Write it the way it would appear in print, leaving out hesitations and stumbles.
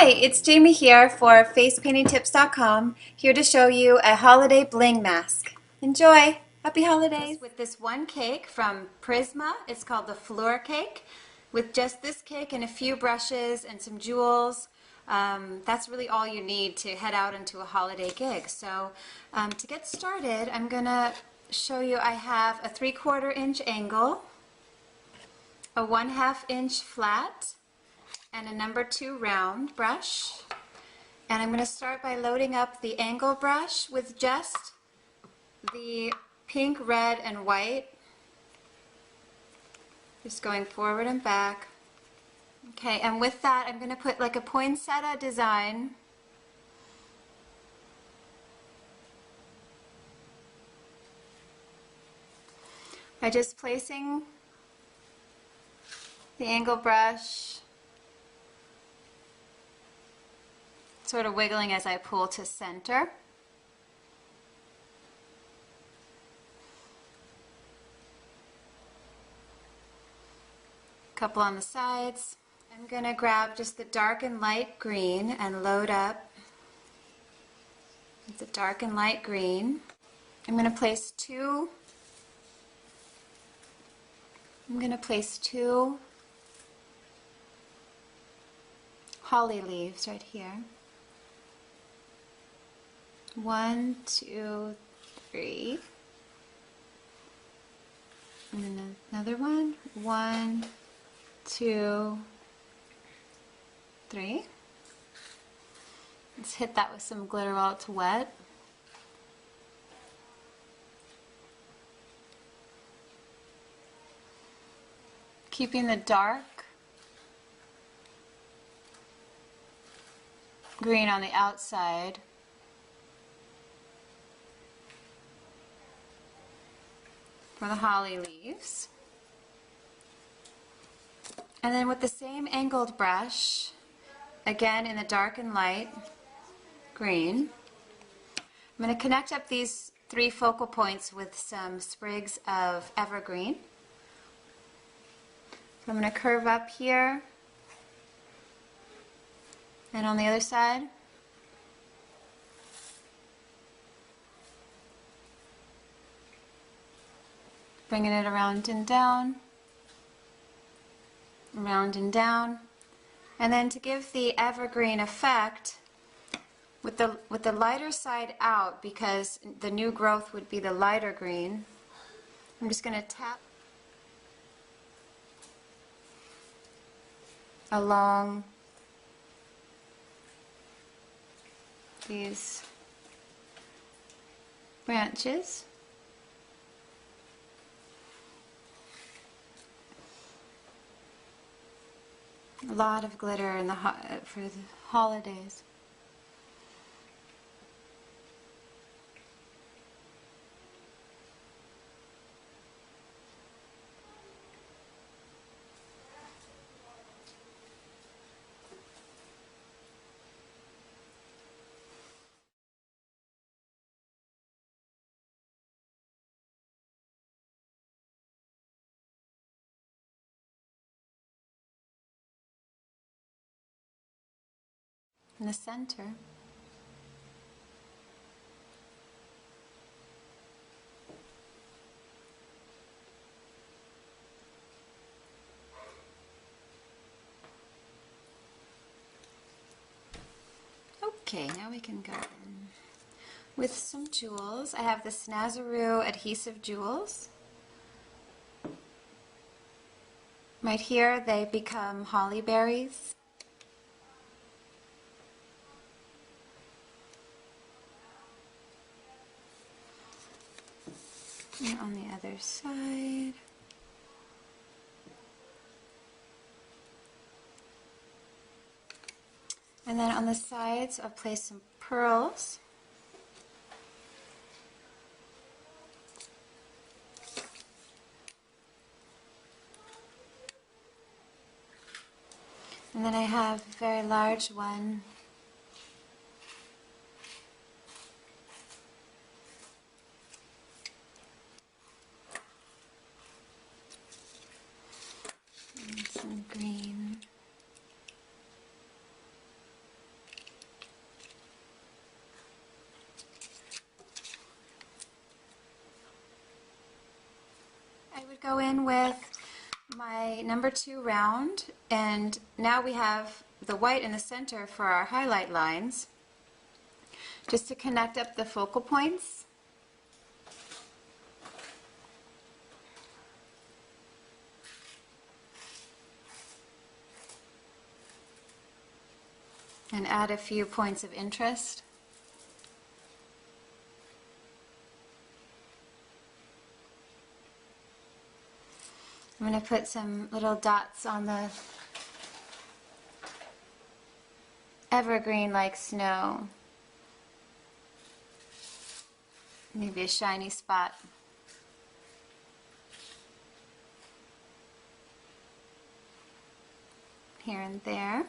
Hi, it's Jamie here for FacePaintingTips.com, here to show you a holiday bling mask. Enjoy! Happy holidays! With this one cake from Prisma, it's called the Fleur Cake. With just this cake and a few brushes and some jewels, that's really all you need to head out into a holiday gig. So to get started, I'm going to show you I have a 3/4 inch angle, a 1/2 inch flat, and a number 2 round brush. And I'm going to start by loading up the angle brush with just the pink, red, and white. Just going forward and back. Okay, and with that I'm going to put like a poinsettia design. By just placing the angle brush, sort of wiggling as I pull to center. Couple on the sides. I'm going to grab just the dark and light green and load up the dark and light green. I'm going to place two holly leaves right here. 1, 2, 3. And then another one. 1, 2, 3. Let's hit that with some glitter while it's wet. Keeping the dark green on the outside. For the holly leaves. And then with the same angled brush, again in the dark and light green, I'm going to connect up these 3 focal points with some sprigs of evergreen. So I'm going to curve up here and on the other side. Bringing it around and down, around and down. And then to give the evergreen effect, with the lighter side out, because the new growth would be the lighter green, I'm just going to tap along these branches. A lot of glitter in for the holidays. In the center. Okay, now we can go in with some jewels. I have the Snazaroo adhesive jewels. Right here they become holly berries. And on the other side. And then on the sides I'll place some pearls. And then I have a very large one. And some green. would go in with my number 2 round, and now we have the white in the center for our highlight lines, just to connect up the focal points. And add a few points of interest. I'm going to put some little dots on the evergreen like snow. Maybe a shiny spot. Here and there.